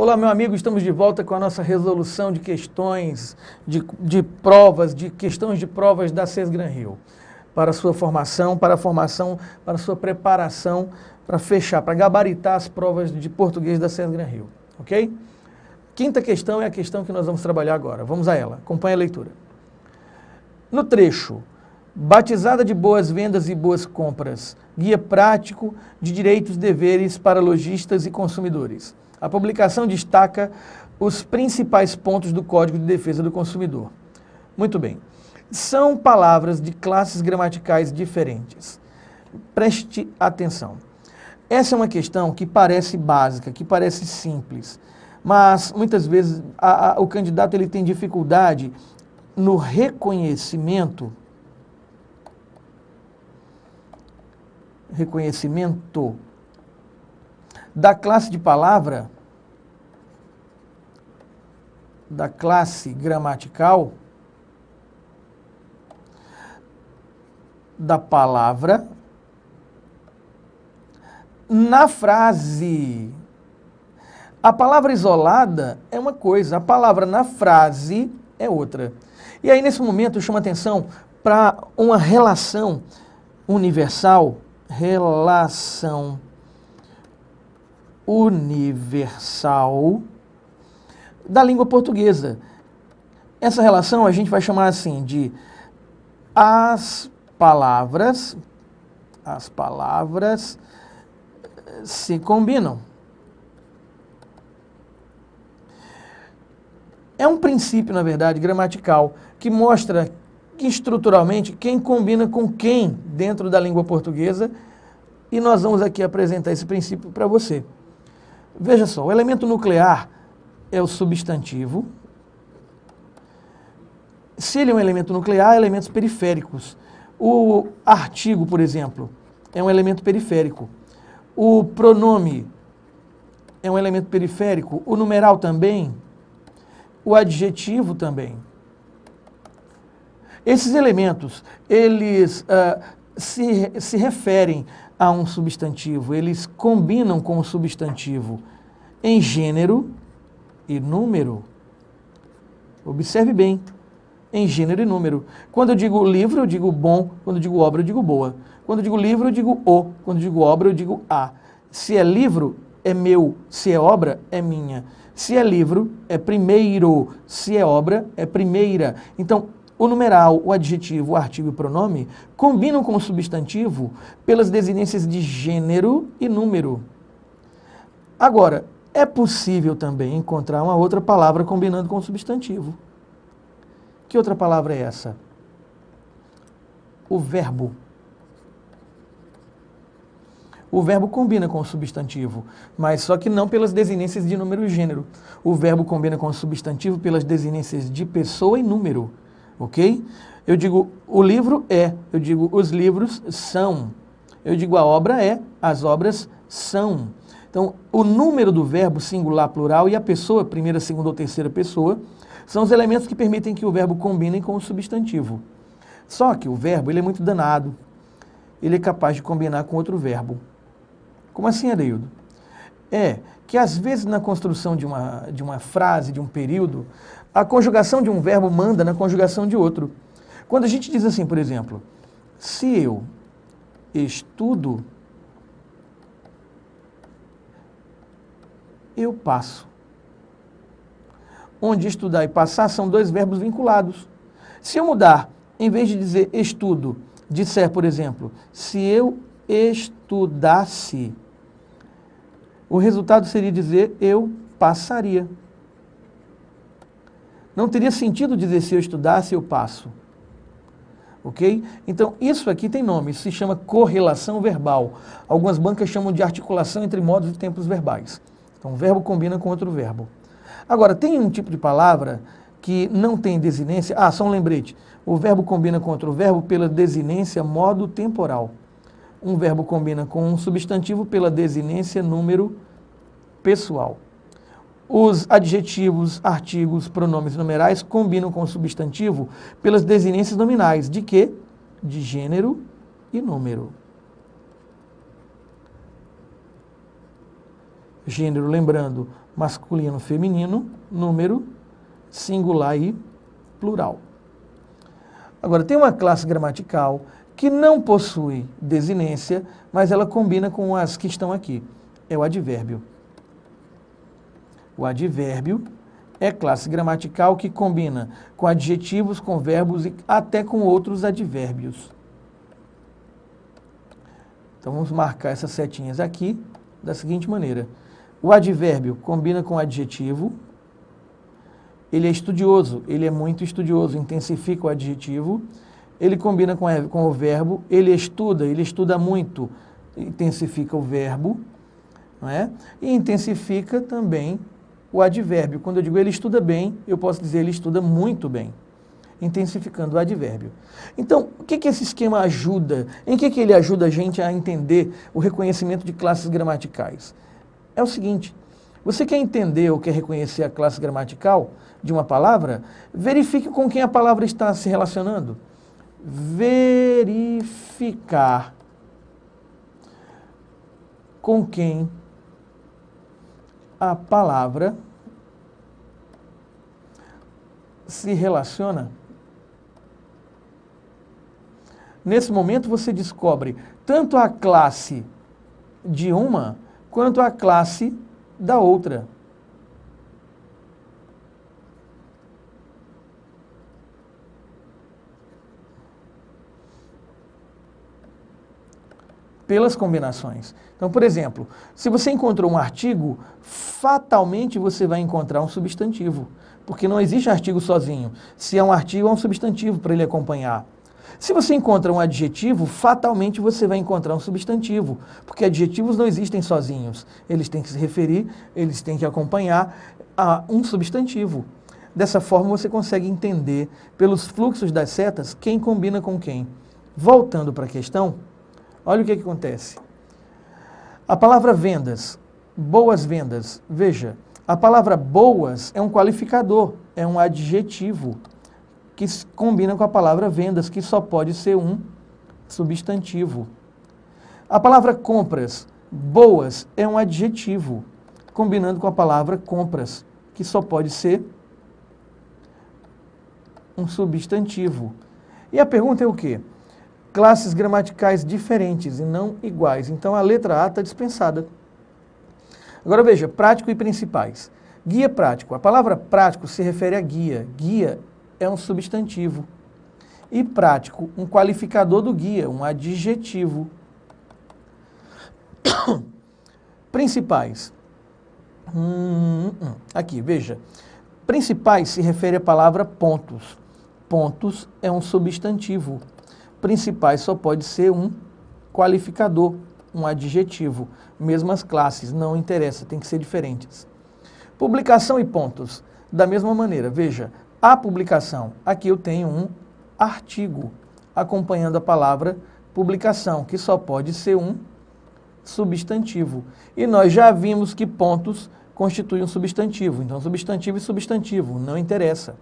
Olá, meu amigo, estamos de volta com a nossa resolução de questões, de provas, de questões de provas da Sesgran Rio. Para a sua formação, para a sua preparação, para fechar, para gabaritar as provas de português da Sesgran Rio, ok? Quinta questão é a questão que nós vamos trabalhar agora. Vamos a ela, acompanhe a leitura. No trecho, batizada de boas vendas e boas compras, guia prático de direitos e deveres para lojistas e consumidores. A publicação destaca os principais pontos do Código de Defesa do Consumidor. Muito bem. São palavras de classes gramaticais diferentes. Preste atenção. Essa é uma questão que parece básica, que parece simples, mas muitas vezes o candidato ele tem dificuldade no reconhecimento da classe de palavra, da classe gramatical, da palavra, na frase. A palavra isolada é uma coisa, a palavra na frase é outra. E aí, nesse momento, eu chamo a atenção para uma relação universal, da língua portuguesa. Essa relação a gente vai chamar assim de as palavras se combinam. É um princípio, na verdade, gramatical, que mostra que estruturalmente quem combina com quem dentro da língua portuguesa, e nós vamos aqui apresentar esse princípio para você. Veja só, o elemento nuclear é o substantivo. Se ele é um elemento nuclear, elementos periféricos. O artigo, por exemplo, é um elemento periférico. O pronome é um elemento periférico. O numeral também. O adjetivo também. Esses elementos, eles se referem a um substantivo, eles combinam com o substantivo em gênero e número. Observe bem, em gênero e número. Quando eu digo livro, eu digo bom. Quando eu digo obra, eu digo boa. Quando eu digo livro, eu digo o. Quando eu digo obra, eu digo a. Se é livro, é meu. Se é obra, é minha. Se é livro, é primeiro. Se é obra, é primeira. Então, o numeral, o adjetivo, o artigo e o pronome combinam com o substantivo pelas desinências de gênero e número. Agora, é possível também encontrar uma outra palavra combinando com o substantivo. Que outra palavra é essa? O verbo. O verbo combina com o substantivo, mas só que não pelas desinências de número e gênero. O verbo combina com o substantivo pelas desinências de pessoa e número. Ok? Eu digo o livro é, eu digo os livros são, eu digo a obra é, as obras são. Então, o número do verbo singular, plural e a pessoa, primeira, segunda ou terceira pessoa, são os elementos que permitem que o verbo combine com o substantivo. Só que o verbo ele é muito danado, ele é capaz de combinar com outro verbo. Como assim, Adeildo? É que às vezes na construção de uma frase, de um período, a conjugação de um verbo manda na conjugação de outro. Quando a gente diz assim, por exemplo, se eu estudo, eu passo. Onde estudar e passar são dois verbos vinculados. Se eu mudar, em vez de dizer estudo, disser, por exemplo, se eu estudasse, o resultado seria dizer eu passaria. Não teria sentido dizer se eu estudasse, eu passo. Ok? Então, isso aqui tem nome, isso se chama correlação verbal. Algumas bancas chamam de articulação entre modos e tempos verbais. Então, um verbo combina com outro verbo. Agora, tem um tipo de palavra que não tem desinência. Ah, só um lembrete. O verbo combina com outro verbo pela desinência modo temporal. Um verbo combina com um substantivo pela desinência número pessoal. Os adjetivos, artigos, pronomes numerais combinam com o substantivo pelas desinências nominais. De quê? De gênero e número. Gênero, lembrando, masculino, feminino, número, singular e plural. Agora, tem uma classe gramatical que não possui desinência, mas ela combina com as que estão aqui. É o advérbio. O advérbio é classe gramatical que combina com adjetivos, com verbos e até com outros advérbios. Então, vamos marcar essas setinhas aqui da seguinte maneira. O advérbio combina com o adjetivo. Ele é estudioso, ele é muito estudioso, intensifica o adjetivo. Ele combina com o verbo. Ele estuda muito, intensifica o verbo. Não é? E intensifica também o advérbio. Quando eu digo ele estuda bem, eu posso dizer ele estuda muito bem, intensificando o advérbio. Então, o que esse esquema ajuda? Em que ele ajuda a gente a entender o reconhecimento de classes gramaticais? É o seguinte, você quer entender ou quer reconhecer a classe gramatical de uma palavra? Verifique com quem a palavra está se relacionando. Verificar com quem a palavra se relaciona. Nesse momento você descobre tanto a classe de uma quanto a classe da outra. Pelas combinações. Então, por exemplo, se você encontrou um artigo, fatalmente você vai encontrar um substantivo, porque não existe artigo sozinho. Se é um artigo, é um substantivo para ele acompanhar. Se você encontra um adjetivo, fatalmente você vai encontrar um substantivo, porque adjetivos não existem sozinhos. Eles têm que se referir, eles têm que acompanhar a um substantivo. Dessa forma você consegue entender, pelos fluxos das setas, quem combina com quem. Voltando para a questão, olha o que acontece. A palavra vendas, boas vendas, veja, a palavra boas é um qualificador, é um adjetivo que combina com a palavra vendas, que só pode ser um substantivo. A palavra compras, boas, é um adjetivo, combinando com a palavra compras, que só pode ser um substantivo. E a pergunta é o quê? Classes gramaticais diferentes e não iguais. Então, a letra A está dispensada. Agora, veja, prático e principais. Guia prático. A palavra prático se refere a guia. Guia é um substantivo. E prático, um qualificador do guia, um adjetivo. Principais. Aqui, veja. Principais se refere à palavra pontos. Pontos é um substantivo. Principais só pode ser um qualificador, um adjetivo. Mesmas classes, não interessa, tem que ser diferentes. Publicação e pontos, da mesma maneira. Veja, a publicação, aqui eu tenho um artigo, acompanhando a palavra publicação, que só pode ser um substantivo. E nós já vimos que pontos constituem um substantivo. Então, substantivo e substantivo, não interessa.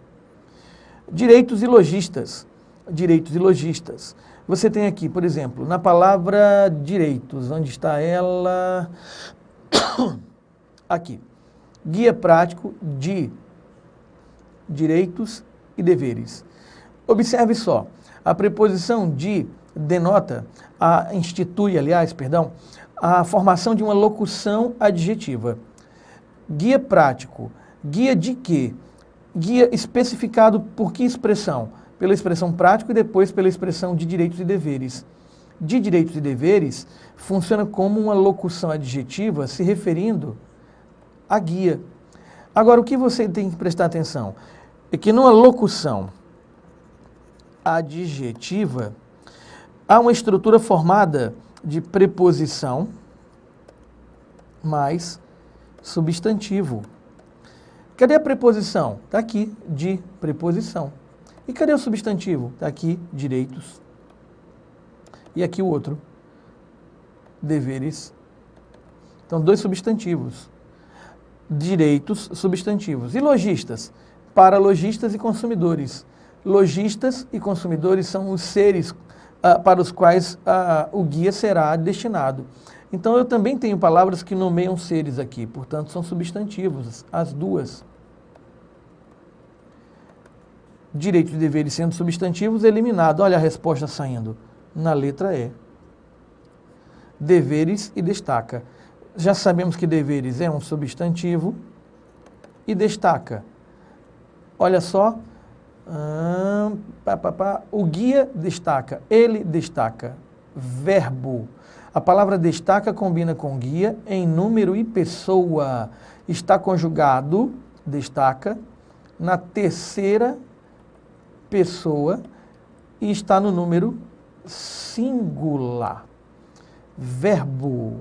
Direitos e lojistas. Direitos e lojistas. Você tem aqui, por exemplo, na palavra direitos, onde está ela? Aqui. Guia prático de direitos e deveres. Observe só, a preposição de denota, institui, a formação de uma locução adjetiva. Guia prático. Guia de quê? Guia especificado por que expressão? Pela expressão prático e depois pela expressão de direitos e deveres. De direitos e deveres funciona como uma locução adjetiva se referindo à guia. Agora, o que você tem que prestar atenção é que numa locução adjetiva há uma estrutura formada de preposição mais substantivo. Cadê a preposição? Está aqui, de preposição. E cadê o substantivo? Está aqui, direitos. E aqui o outro, deveres. Então, dois substantivos. Direitos, substantivos. E lojistas? Para lojistas e consumidores. Lojistas e consumidores são os seres para os quais o guia será destinado. Então eu também tenho palavras que nomeiam seres aqui, portanto são substantivos, as duas. Direitos e deveres sendo substantivos, eliminado. Olha a resposta saindo na letra E. Deveres e destaca. Já sabemos que deveres é um substantivo e destaca. Olha só, o guia destaca, ele destaca. Verbo. A palavra destaca combina com guia em número e pessoa. Está conjugado, destaca, na terceira pessoa e está no número singular. Verbo.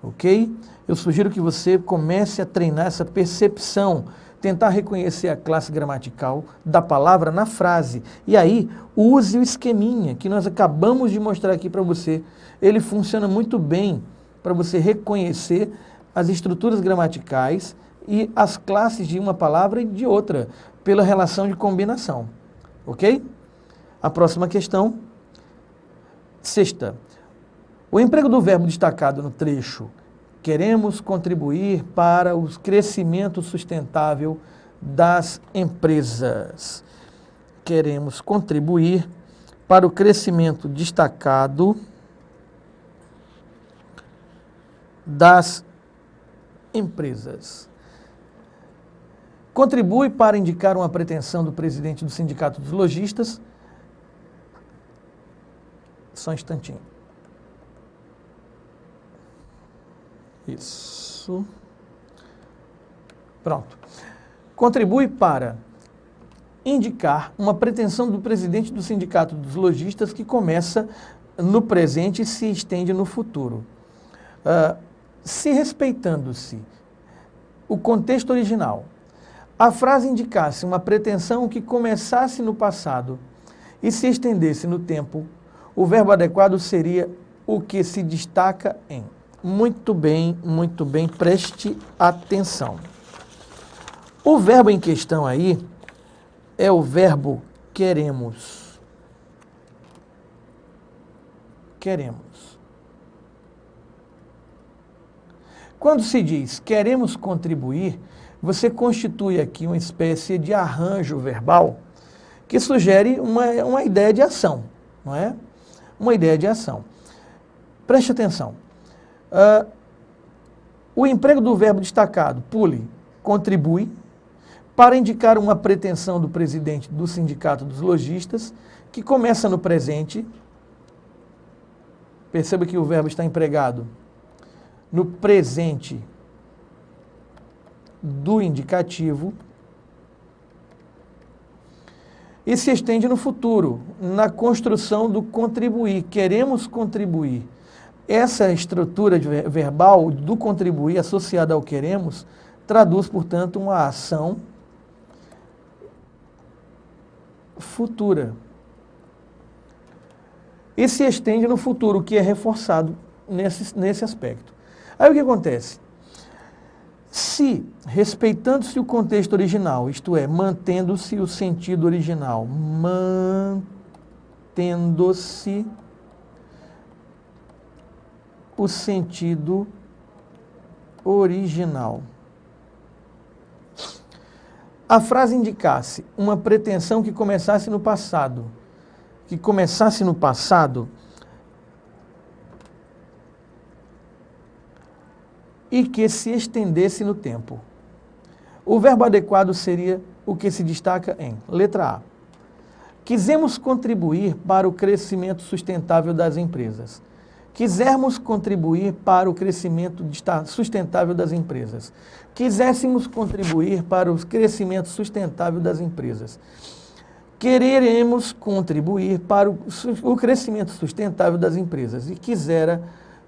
Ok? Eu sugiro que você comece a treinar essa percepção, tentar reconhecer a classe gramatical da palavra na frase. E aí, use o esqueminha que nós acabamos de mostrar aqui para você. Ele funciona muito bem para você reconhecer as estruturas gramaticais e as classes de uma palavra e de outra, pela relação de combinação. Ok? A próxima questão, sexta. O emprego do verbo destacado no trecho queremos contribuir para o crescimento sustentável das empresas. Queremos contribuir para o crescimento destacado das empresas. Contribui para indicar uma pretensão do presidente do Sindicato dos Lojistas. Só um instantinho. Isso. Pronto. Contribui para indicar uma pretensão do presidente do Sindicato dos Lojistas que começa no presente e se estende no futuro. Se respeitando-se o contexto original, a frase indicasse uma pretensão que começasse no passado e se estendesse no tempo, o verbo adequado seria o que se destaca em. Muito bem, preste atenção. O verbo em questão aí é o verbo queremos. Queremos. Quando se diz queremos contribuir, você constitui aqui uma espécie de arranjo verbal que sugere uma ideia de ação, não é? Uma ideia de ação. Preste atenção. O emprego do verbo destacado, pule, contribui, para indicar uma pretensão do presidente do Sindicato dos Lojistas, que começa no presente. Perceba que o verbo está empregado no presente do indicativo e se estende no futuro, na construção do contribuir. Queremos contribuir. Essa estrutura verbal do contribuir associada ao queremos traduz, portanto, uma ação futura. E se estende no futuro, o que é reforçado nesse aspecto. Aí o que acontece? Se, respeitando-se o contexto original, isto é, mantendo-se o sentido original, mantendo-se o sentido original, a frase indicasse uma pretensão que começasse no passado, e que se estendesse no tempo. O verbo adequado seria o que se destaca em. Letra A. Quisemos contribuir para o crescimento sustentável das empresas. Quisermos contribuir para o crescimento sustentável das empresas. Quiséssemos contribuir para o crescimento sustentável das empresas. Quereremos contribuir para o crescimento sustentável das empresas. E quisera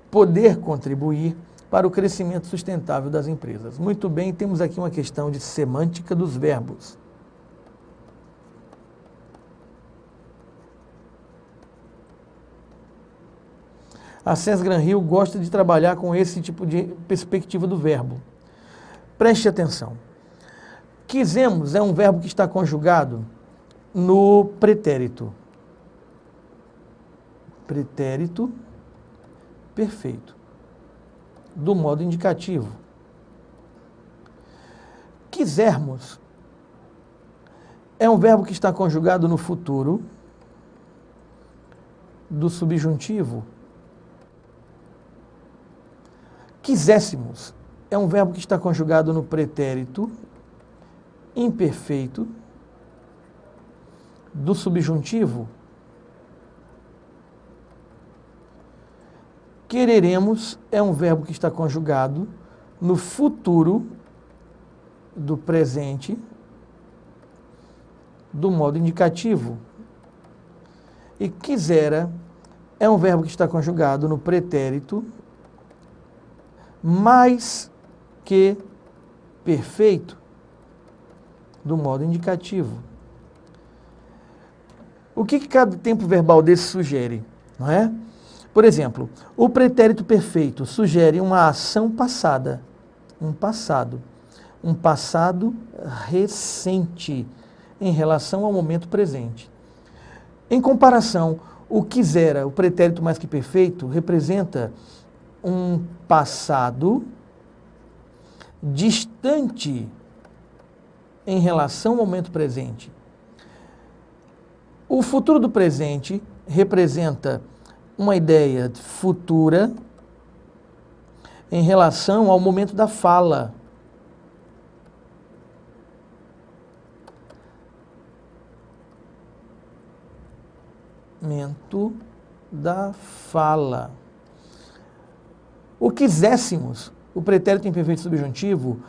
poder contribuir para o crescimento sustentável das empresas. Muito bem, temos aqui uma questão de semântica dos verbos. A Cés Granrio gosta de trabalhar com esse tipo de perspectiva do verbo. Preste atenção. Quisemos é um verbo que está conjugado no pretérito. Pretérito perfeito, do modo indicativo. Quisermos é um verbo que está conjugado no futuro do subjuntivo. Quiséssemos é um verbo que está conjugado no pretérito imperfeito do subjuntivo. Quereremos é um verbo que está conjugado no futuro do presente do modo indicativo. E quisera é um verbo que está conjugado no pretérito mais que perfeito do modo indicativo. O que cada tempo verbal desse sugere, não é? Por exemplo, o pretérito perfeito sugere uma ação passada, um passado recente em relação ao momento presente. Em comparação, o quisera, o pretérito mais que perfeito, representa um passado distante em relação ao momento presente. O futuro do presente representa uma ideia futura em relação ao momento da fala. Momento da fala. O quiséssemos, o pretérito imperfeito subjuntivo,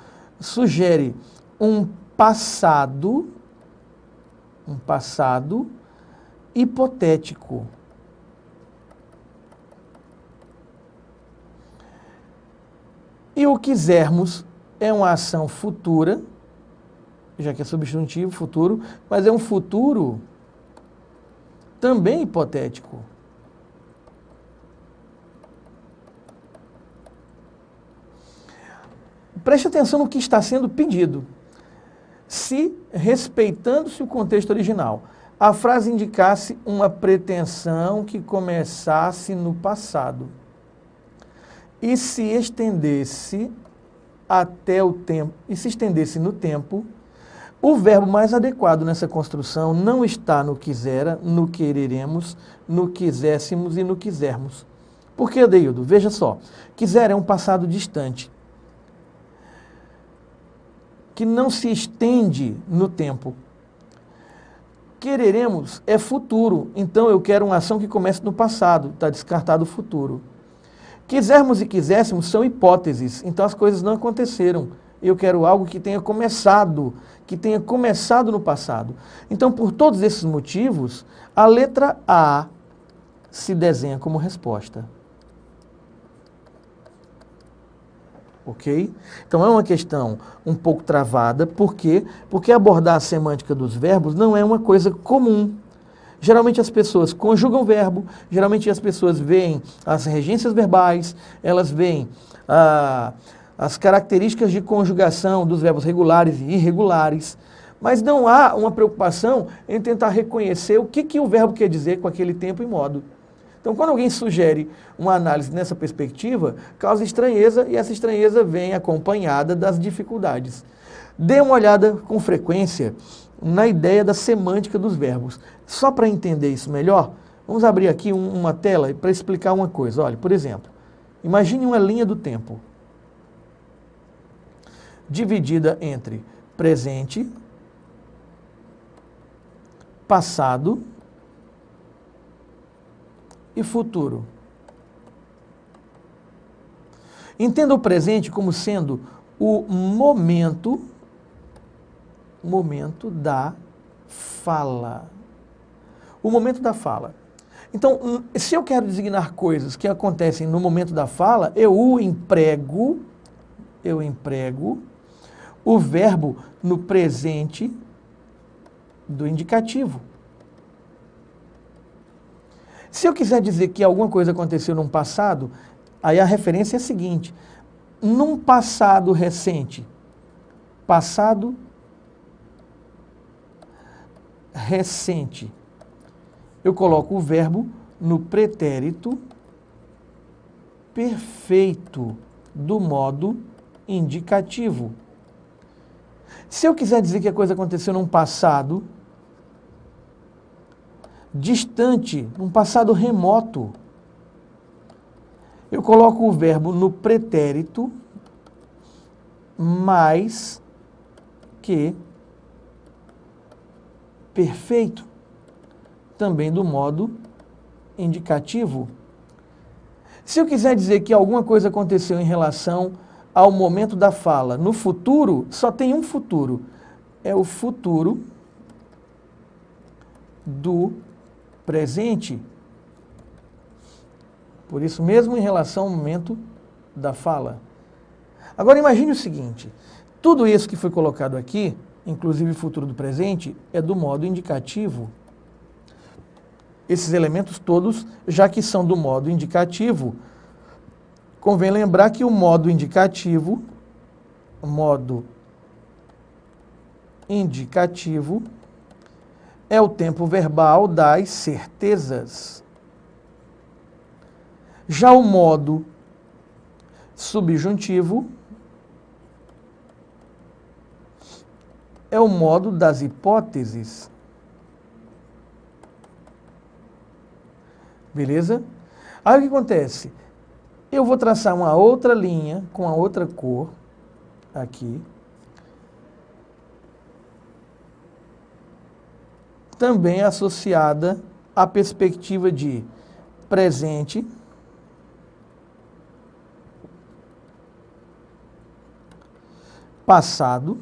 sugere um passado hipotético. E o quisermos é uma ação futura, já que é subjuntivo, futuro, mas é um futuro também hipotético. Preste atenção no que está sendo pedido. Se, respeitando-se o contexto original, a frase indicasse uma pretensão que começasse no passado e se estendesse até o tempo, e se estendesse no tempo, o verbo mais adequado nessa construção não está no quisera, no quereremos, no quiséssemos e no quisermos. Por que, Adeildo? Veja só, quisera é um passado distante, que não se estende no tempo. Quereremos é futuro, então eu quero uma ação que comece no passado, está descartado o futuro. Quisermos e quiséssemos são hipóteses, então as coisas não aconteceram. Eu quero algo que tenha começado no passado. Então, por todos esses motivos, a letra A se desenha como resposta. Ok? Então é uma questão um pouco travada, por quê? Porque abordar a semântica dos verbos não é uma coisa comum. Geralmente as pessoas conjugam o verbo, geralmente as pessoas veem as regências verbais, elas veem as características de conjugação dos verbos regulares e irregulares, mas não há uma preocupação em tentar reconhecer o que o verbo quer dizer com aquele tempo e modo. Então, quando alguém sugere uma análise nessa perspectiva, causa estranheza e essa estranheza vem acompanhada das dificuldades. Dê uma olhada com frequência na ideia da semântica dos verbos. Só para entender isso melhor, vamos abrir aqui uma tela para explicar uma coisa. Olha, por exemplo, imagine uma linha do tempo dividida entre presente, passado e futuro. Entenda o presente como sendo o momento da fala. O momento da fala. Então, se eu quero designar coisas que acontecem no momento da fala, eu emprego o verbo no presente do indicativo. Se eu quiser dizer que alguma coisa aconteceu num passado, aí a referência é a seguinte: num passado recente. Passado recente. Eu coloco o verbo no pretérito perfeito do modo indicativo. Se eu quiser dizer que a coisa aconteceu num passado distante, num passado remoto, eu coloco o verbo no pretérito mais que perfeito, também do modo indicativo. Se eu quiser dizer que alguma coisa aconteceu em relação ao momento da fala no futuro, só tem um futuro. É o futuro do presente. Por isso mesmo, em relação ao momento da fala. Agora imagine o seguinte, tudo isso que foi colocado aqui, inclusive o futuro do presente, é do modo indicativo. Esses elementos todos, já que são do modo indicativo, convém lembrar que o modo indicativo é o tempo verbal das certezas. Já o modo subjuntivo é o modo das hipóteses. Beleza? Aí o que acontece? Eu vou traçar uma outra linha com a outra cor aqui. Também associada à perspectiva de presente, passado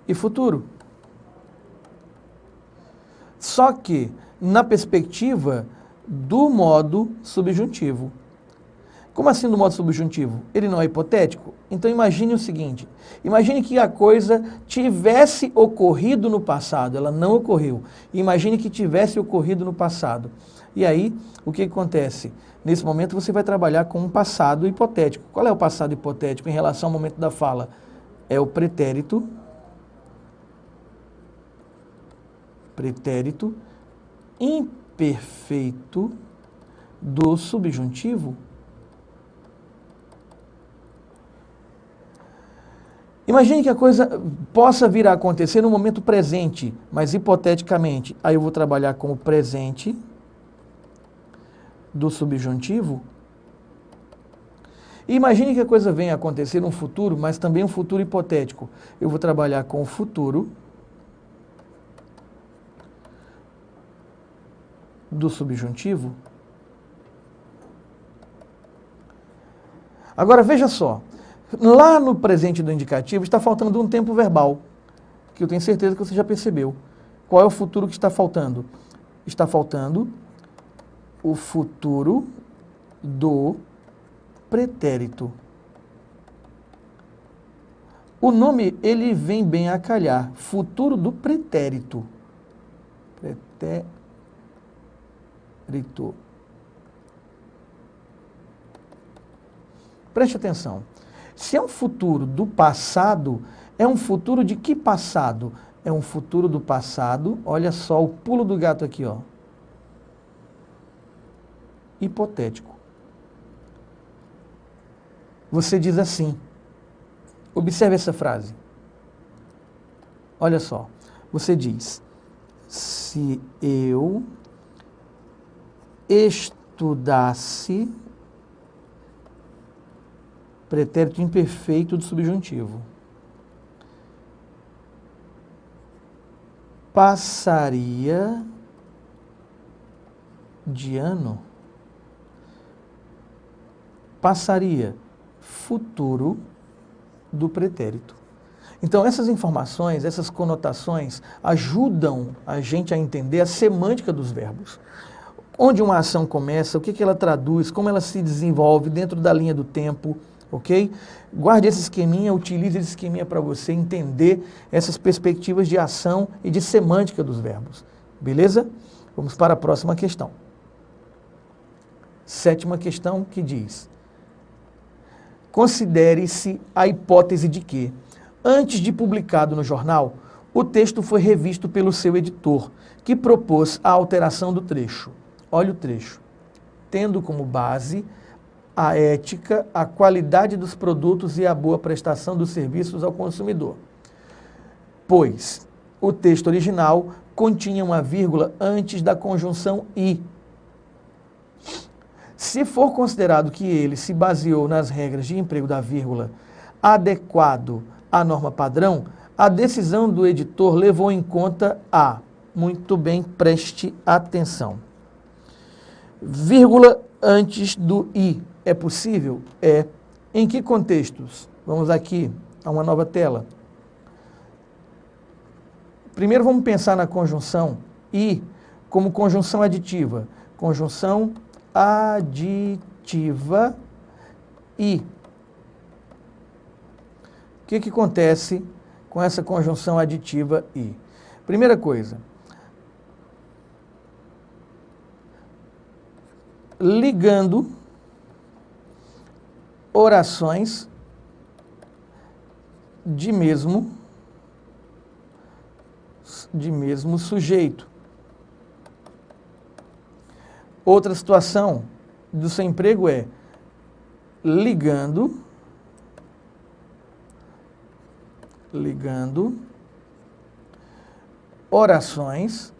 e futuro. Só que na perspectiva do modo subjuntivo. Como assim do modo subjuntivo? Ele não é hipotético? Então imagine o seguinte, imagine que a coisa tivesse ocorrido no passado, ela não ocorreu. Imagine que tivesse ocorrido no passado. E aí, o que acontece? Nesse momento você vai trabalhar com um passado hipotético. Qual é o passado hipotético em relação ao momento da fala? É o pretérito imperfeito do subjuntivo. Imagine que a coisa possa vir a acontecer no momento presente, mas hipoteticamente. Aí eu vou trabalhar com o presente do subjuntivo. E imagine que a coisa venha a acontecer no futuro, mas também um futuro hipotético. Eu vou trabalhar com o futuro do subjuntivo. Agora veja só, lá no presente do indicativo está faltando um tempo verbal, que eu tenho certeza que você já percebeu. Qual é o futuro que está faltando? Está faltando o futuro do pretérito. O nome, ele vem bem a calhar, futuro do pretérito. Pretérito. Preste atenção. Se é um futuro do passado, é um futuro de que passado? É um futuro do passado, olha só o pulo do gato aqui, ó. Hipotético. Você diz assim, observe essa frase. Olha só, você diz, se eu estudasse pretérito imperfeito do subjuntivo, passaria de ano. Passaria, futuro do pretérito. Então essas informações, essas conotações ajudam a gente a entender a semântica dos verbos. Onde uma ação começa, o que ela traduz, como ela se desenvolve dentro da linha do tempo, ok? Guarde esse esqueminha, utilize esse esqueminha para você entender essas perspectivas de ação e de semântica dos verbos. Beleza? Vamos para a próxima questão. 7ª questão que diz: considere-se a hipótese de que, antes de publicado no jornal, o texto foi revisto pelo seu editor, que propôs a alteração do trecho. Olha o trecho. tendo como base a ética, a qualidade dos produtos e a boa prestação dos serviços ao consumidor. Pois o texto original continha uma vírgula antes da conjunção e. Se for considerado que ele se baseou nas regras de emprego da vírgula adequado à norma padrão, a decisão do editor levou em conta a, muito bem, preste atenção, vírgula antes do i. É possível? É. Em que contextos? Vamos aqui a uma nova tela. Primeiro vamos pensar na conjunção i como conjunção aditiva. Conjunção aditiva i. O que acontece com essa conjunção aditiva i? Primeira coisa, ligando orações de mesmo sujeito. Outra situação do seu emprego é ligando orações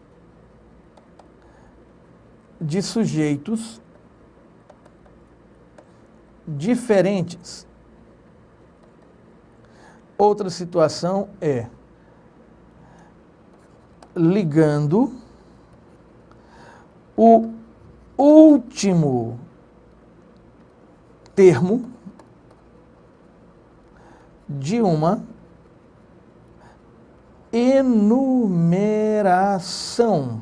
de sujeitos diferentes. Outra situação é ligando o último termo de uma enumeração.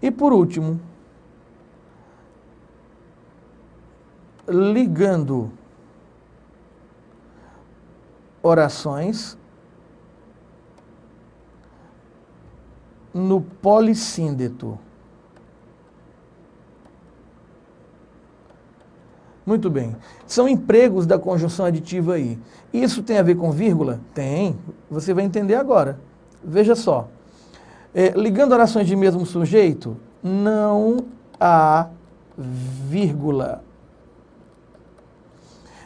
E por último, ligando orações no polissíndeto. Muito bem. São empregos da conjunção aditiva aí. Isso tem a ver com vírgula? Tem. Você vai entender agora. Veja só. Ligando orações de mesmo sujeito, não há vírgula.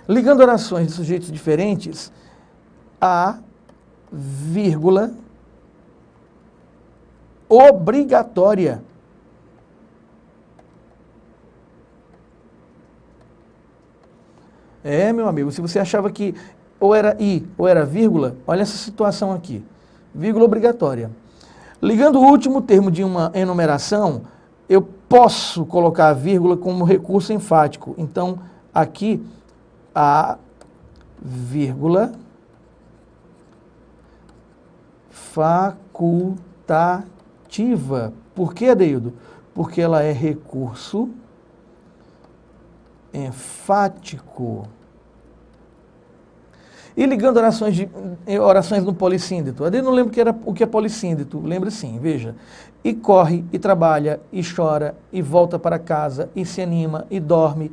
Ligando orações de sujeitos diferentes, há vírgula obrigatória. Meu amigo, se você achava que ou era i ou era vírgula, olha essa situação aqui. Vírgula obrigatória. Ligando o último termo de uma enumeração, eu posso colocar a vírgula como recurso enfático. Então, aqui, a vírgula facultativa. Por que, Adeildo? Porque ela é recurso enfático. E ligando orações no polissíndeto. Eu não lembro o que é polissíndeto. Lembra sim, veja. E corre, e trabalha, e chora, e volta para casa, e se anima, e dorme.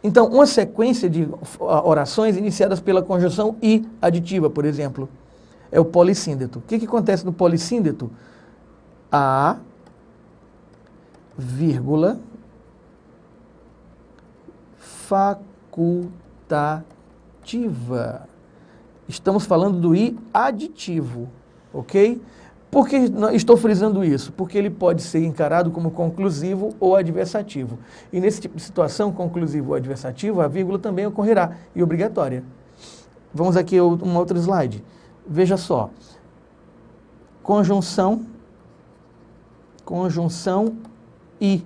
Então, uma sequência de orações iniciadas pela conjunção i aditiva, por exemplo, é o polissíndeto. O que acontece no polissíndeto? A, vírgula, facultativa. Estamos falando do i aditivo, ok? Por que estou frisando isso? Porque ele pode ser encarado como conclusivo ou adversativo. E nesse tipo de situação, conclusivo ou adversativo, a vírgula também ocorrerá e obrigatória. Vamos aqui a um outro slide. Veja só. Conjunção i.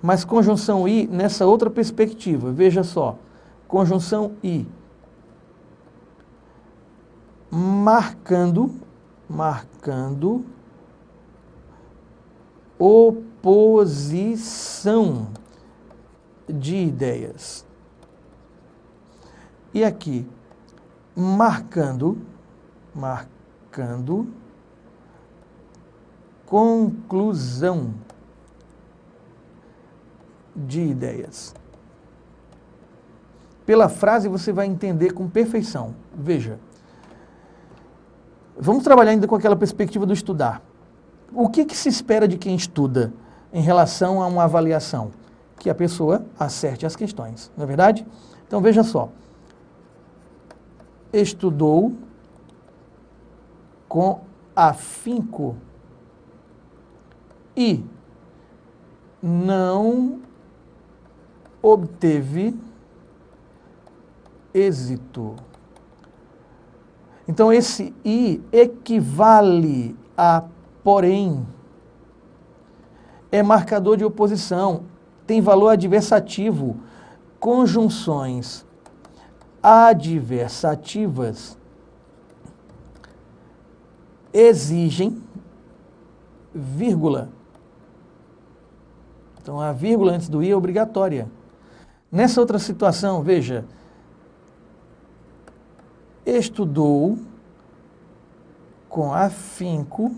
Mas conjunção i nessa outra perspectiva. Veja só. Conjunção i. Marcando oposição de ideias. E aqui, marcando conclusão de ideias. Pela frase você vai entender com perfeição. Veja. Vamos trabalhar ainda com aquela perspectiva do estudar. O que se espera de quem estuda? em relação a uma avaliação? Que a pessoa acerte as questões, não é verdade? Então veja só, estudou com afinco e não obteve êxito. Então esse i equivale a porém. É marcador de oposição, tem valor adversativo. Conjunções adversativas exigem vírgula. Então a vírgula antes do i é obrigatória. Nessa outra situação, veja, estudou com afinco.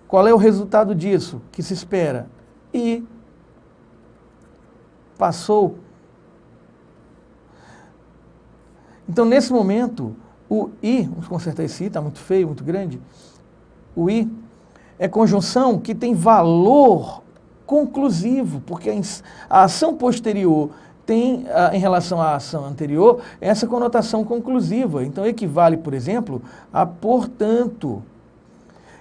Qual é o resultado disso que se espera? E passou. Então, nesse momento, o i, vamos consertar esse i, está muito feio, muito grande. O i é conjunção que tem valor conclusivo, porque a ação posterior tem, em relação à ação anterior, essa conotação conclusiva. Então, equivale, por exemplo, a portanto.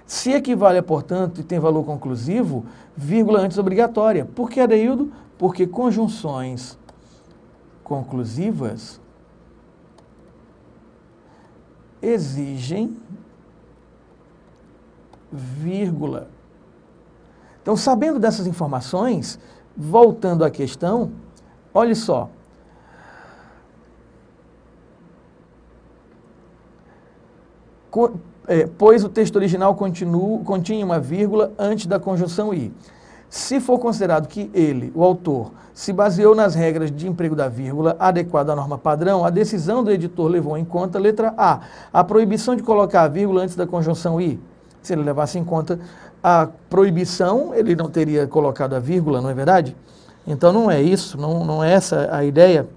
Se equivale a portanto e tem valor conclusivo, vírgula antes obrigatória. Por que, Adeildo? Porque conjunções conclusivas exigem vírgula. Então, sabendo dessas informações, voltando à questão, olhe só. Pois o texto original continha uma vírgula antes da conjunção i. Se for considerado que ele, o autor, se baseou nas regras de emprego da vírgula adequada à norma padrão, a decisão do editor levou em conta, letra A, a proibição de colocar a vírgula antes da conjunção i. Se ele levasse em conta a proibição, ele não teria colocado a vírgula, não é verdade? Então não é isso, não é essa a ideia.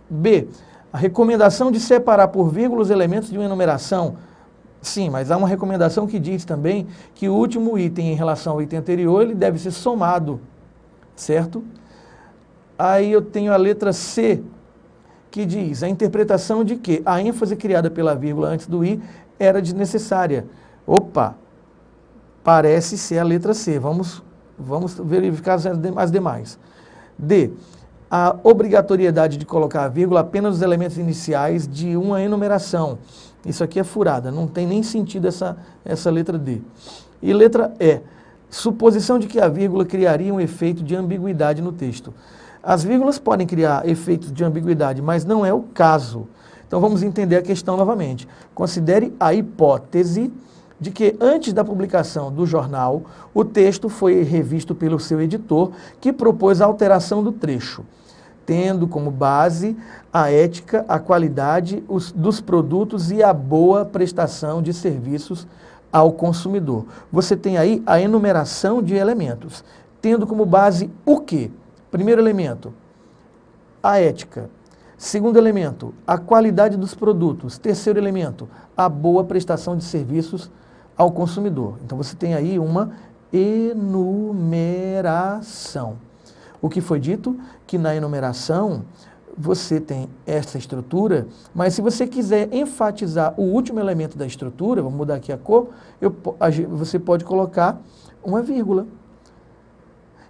B, a recomendação de separar por vírgula os elementos de uma enumeração. Sim, mas há uma recomendação que diz também que o último item em relação ao item anterior, ele deve ser somado, certo? Aí eu tenho a letra C, que diz a interpretação de que a ênfase criada pela vírgula antes do i era desnecessária. Opa, parece ser a letra C. Vamos verificar as demais. D, a obrigatoriedade de colocar a vírgula apenas nos elementos iniciais de uma enumeração. Isso aqui é furada, não tem nem sentido essa letra D. E letra E, suposição de que a vírgula criaria um efeito de ambiguidade no texto. As vírgulas podem criar efeitos de ambiguidade, mas não é o caso. Então vamos entender a questão novamente. Considere a hipótese de que antes da publicação do jornal, o texto foi revisto pelo seu editor, que propôs a alteração do trecho, tendo como base a ética, a qualidade dos produtos e a boa prestação de serviços ao consumidor. Você tem aí a enumeração de elementos, tendo como base o quê? Primeiro elemento, a ética. Segundo elemento, a qualidade dos produtos. Terceiro elemento, a boa prestação de serviços ao consumidor. Então você tem aí uma enumeração. O que foi dito? Que na enumeração você tem essa estrutura, mas se você quiser enfatizar o último elemento da estrutura, vamos mudar aqui a cor, você pode colocar uma vírgula.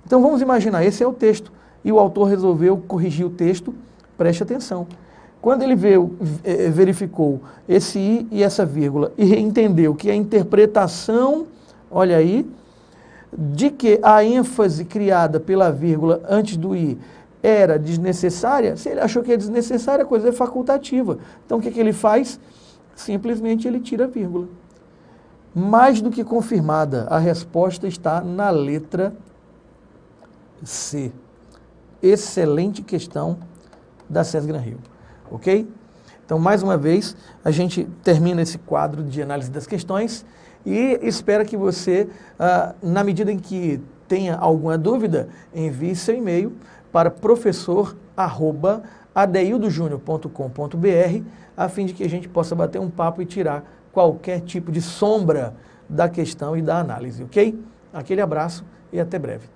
Então vamos imaginar, esse é o texto, e o autor resolveu corrigir o texto, preste atenção. Quando ele verificou esse i e essa vírgula e entendeu que a interpretação, olha aí, de que a ênfase criada pela vírgula antes do i era desnecessária, se ele achou que é desnecessária, a coisa é facultativa. Então o que ele faz? Simplesmente ele tira a vírgula. Mais do que confirmada, a resposta está na letra C. Excelente questão da César Gran Rio. Ok? Então, mais uma vez, a gente termina esse quadro de análise das questões e espero que você, na medida em que tenha alguma dúvida, envie seu e-mail para professor@adeildojunior.com.br a fim de que a gente possa bater um papo e tirar qualquer tipo de sombra da questão e da análise, ok? Aquele abraço e até breve.